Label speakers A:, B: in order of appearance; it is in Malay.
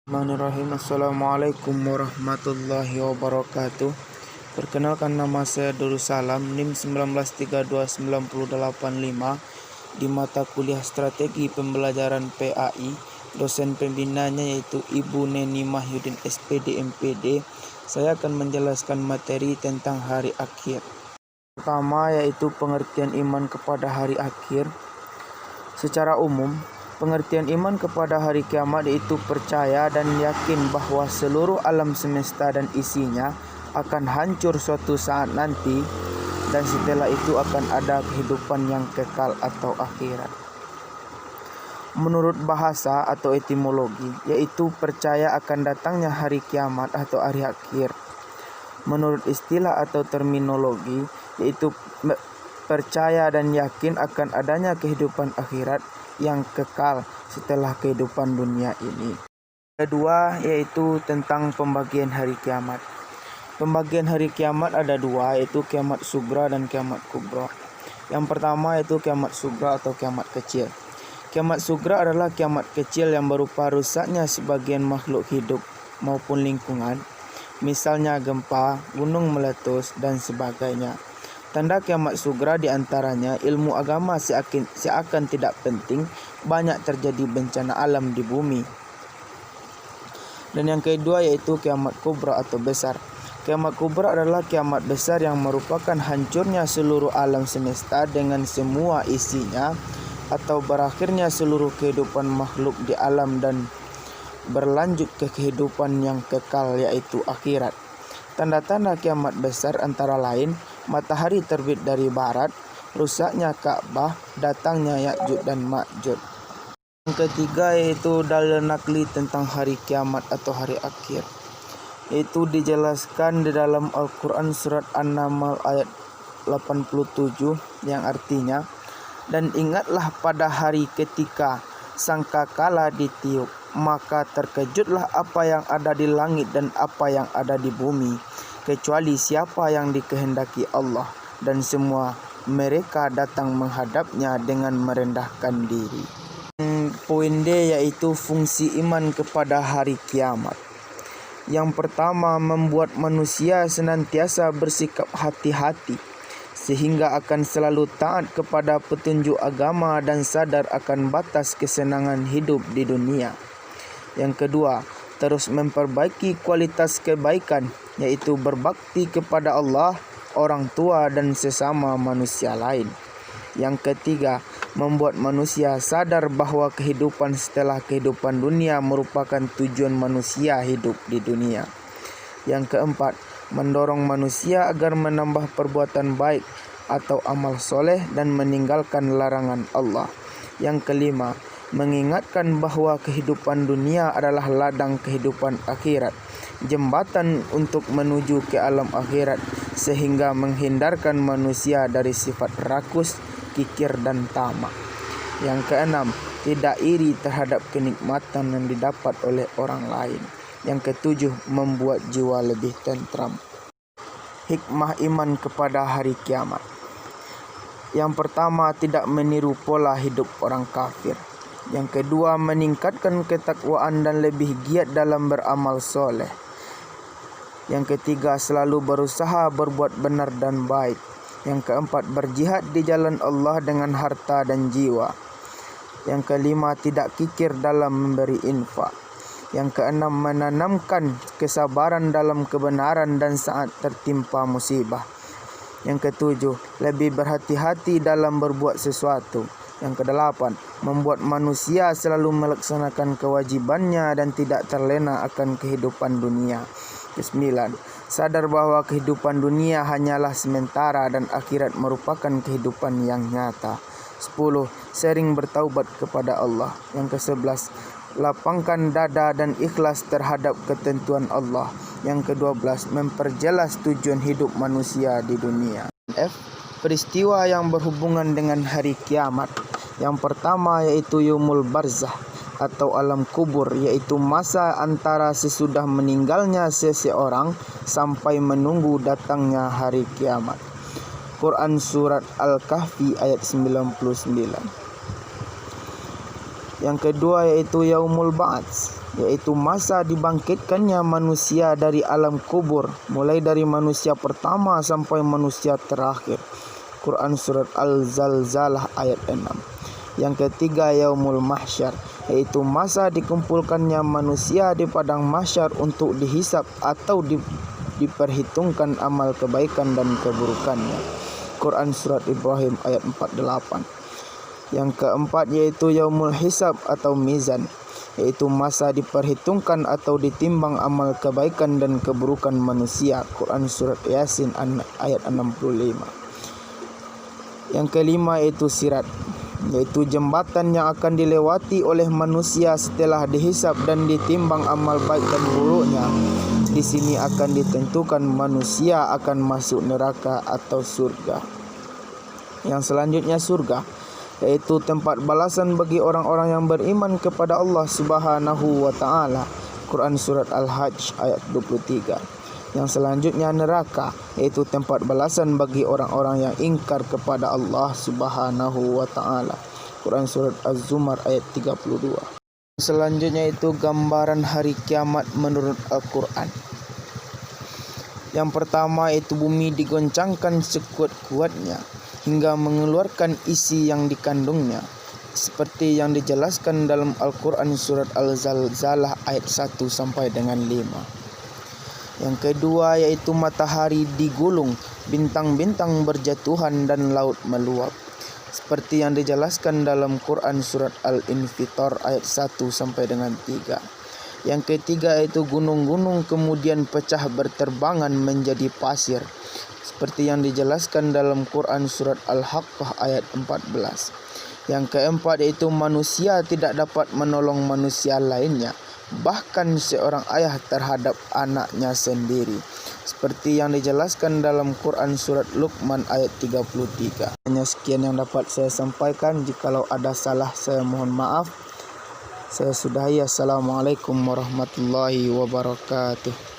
A: Bismillahirrahmanirrahim. Assalamualaikum warahmatullahi wabarakatuh. Perkenalkan, nama saya Darussalam, NIM 1932985 di mata kuliah Strategi Pembelajaran PAI. Dosen pembinanya yaitu Ibu Neni Mahyudin SPD MPD. Saya akan menjelaskan materi tentang hari akhir. Pertama yaitu pengertian iman kepada hari akhir. Secara umum, pengertian iman kepada hari kiamat yaitu percaya dan yakin bahwa seluruh alam semesta dan isinya akan hancur suatu saat nanti, dan setelah itu akan ada kehidupan yang kekal atau akhirat. Menurut bahasa atau etimologi, yaitu percaya akan datangnya hari kiamat atau hari akhir. Menurut istilah atau terminologi, yaitu percaya dan yakin akan adanya kehidupan akhirat yang kekal setelah kehidupan dunia ini. Kedua yaitu tentang pembagian hari kiamat. Pembagian hari kiamat ada dua, yaitu kiamat sugra dan kiamat kubra. Yang pertama yaitu kiamat sugra atau kiamat kecil. Kiamat sugra adalah kiamat kecil yang berupa rusaknya sebagian makhluk hidup maupun lingkungan, misalnya gempa, gunung meletus, dan sebagainya. Tanda kiamat sugra diantaranya ilmu agama seakan tidak penting, banyak terjadi bencana alam di bumi. Dan yang kedua yaitu kiamat kubra atau besar. Kiamat kubra adalah kiamat besar yang merupakan hancurnya seluruh alam semesta dengan semua isinya, atau berakhirnya seluruh kehidupan makhluk di alam dan berlanjut ke kehidupan yang kekal yaitu akhirat. Tanda-tanda kiamat besar antara lain matahari terbit dari barat, rusaknya Ka'bah, datangnya Ya'juj dan Ma'juj. Yang ketiga yaitu dalil nakli tentang hari kiamat atau hari akhir. Itu dijelaskan di dalam Al-Quran surat An-Naml ayat 87 yang artinya, dan ingatlah pada hari ketika sangkakala ditiup, maka terkejutlah apa yang ada di langit dan apa yang ada di bumi, kecuali siapa yang dikehendaki Allah, dan semua mereka datang menghadapnya dengan merendahkan diri. Poin D yaitu fungsi iman kepada hari kiamat. Yang pertama, membuat manusia senantiasa bersikap hati-hati sehingga akan selalu taat kepada petunjuk agama dan sadar akan batas kesenangan hidup di dunia. Yang kedua, terus memperbaiki kualitas kebaikan, yaitu berbakti kepada Allah, orang tua, dan sesama manusia lain. Yang ketiga, membuat manusia sadar bahwa kehidupan setelah kehidupan dunia merupakan tujuan manusia hidup di dunia. Yang keempat, mendorong manusia agar menambah perbuatan baik atau amal soleh dan meninggalkan larangan Allah. Yang kelima, mengingatkan bahwa kehidupan dunia adalah ladang kehidupan akhirat, jembatan untuk menuju ke alam akhirat, sehingga menghindarkan manusia dari sifat rakus, kikir, dan tamak. Yang keenam, tidak iri terhadap kenikmatan yang didapat oleh orang lain. Yang ketujuh, membuat jiwa lebih tentram. Hikmah iman kepada hari kiamat. Yang pertama, tidak meniru pola hidup orang kafir. Yang kedua, meningkatkan ketakwaan dan lebih giat dalam beramal soleh. Yang ketiga, selalu berusaha berbuat benar dan baik. Yang keempat, berjihad di jalan Allah dengan harta dan jiwa. Yang kelima, tidak kikir dalam memberi infak. Yang keenam, menanamkan kesabaran dalam kebenaran dan saat tertimpa musibah. Yang ketujuh, lebih berhati-hati dalam berbuat sesuatu. Yang kedelapan, membuat manusia selalu melaksanakan kewajibannya dan tidak terlena akan kehidupan dunia. Kesembilan, sadar bahwa kehidupan dunia hanyalah sementara dan akhirat merupakan kehidupan yang nyata. 10. Sering bertaubat kepada Allah. Yang ke-11, lapangkan dada dan ikhlas terhadap ketentuan Allah. Yang ke-12, memperjelas tujuan hidup manusia di dunia. F. Peristiwa yang berhubungan dengan hari kiamat. Yang pertama yaitu Yaumul Barzah atau alam kubur, yaitu masa antara sesudah meninggalnya seseorang sampai menunggu datangnya hari kiamat. Quran surat Al-Kahfi ayat 99. Yang kedua yaitu Yaumul Ba'ats, yaitu masa dibangkitkannya manusia dari alam kubur, mulai dari manusia pertama sampai manusia terakhir. Quran surat Al-Zalzalah ayat 6. Yang ketiga, yaumul mahsyar, yaitu masa dikumpulkannya manusia di padang mahsyar untuk dihisab atau diperhitungkan amal kebaikan dan keburukannya. Quran surat Ibrahim ayat 48. Yang keempat yaitu yaumul hisab atau mizan, yaitu masa diperhitungkan atau ditimbang amal kebaikan dan keburukan manusia. Quran surat Yasin ayat 65. Yang kelima yaitu sirat, yaitu jembatan yang akan dilewati oleh manusia setelah dihisab dan ditimbang amal baik dan buruknya. Di sini akan ditentukan manusia akan masuk neraka atau surga. Yang selanjutnya surga, yaitu tempat balasan bagi orang-orang yang beriman kepada Allah Subhanahu wa taala. Quran surat Al-Hajj ayat 23. Yang selanjutnya neraka, yaitu tempat balasan bagi orang-orang yang ingkar kepada Allah Subhanahu wa taala. Quran surat Az-Zumar ayat 32. Selanjutnya itu gambaran hari kiamat menurut Al-Quran. Yang pertama itu bumi digoncangkan sekuat-kuatnya hingga mengeluarkan isi yang dikandungnya, seperti yang dijelaskan dalam Al-Quran surat Al-Zalzalah ayat 1 sampai dengan 5. Yang kedua yaitu matahari digulung, bintang-bintang berjatuhan dan laut meluap, seperti yang dijelaskan dalam Quran surat Al-Infitar ayat 1 sampai dengan 3. Yang ketiga yaitu gunung-gunung kemudian pecah berterbangan menjadi pasir, seperti yang dijelaskan dalam Quran surat Al-Haqqah ayat 14. Yang keempat yaitu manusia tidak dapat menolong manusia lainnya, bahkan seorang ayah terhadap anaknya sendiri, seperti yang dijelaskan dalam Quran surat Luqman ayat 33. Hanya sekian yang dapat saya sampaikan. Jikalau ada salah saya mohon maaf. Saya sudahi. Assalamualaikum warahmatullahi wabarakatuh.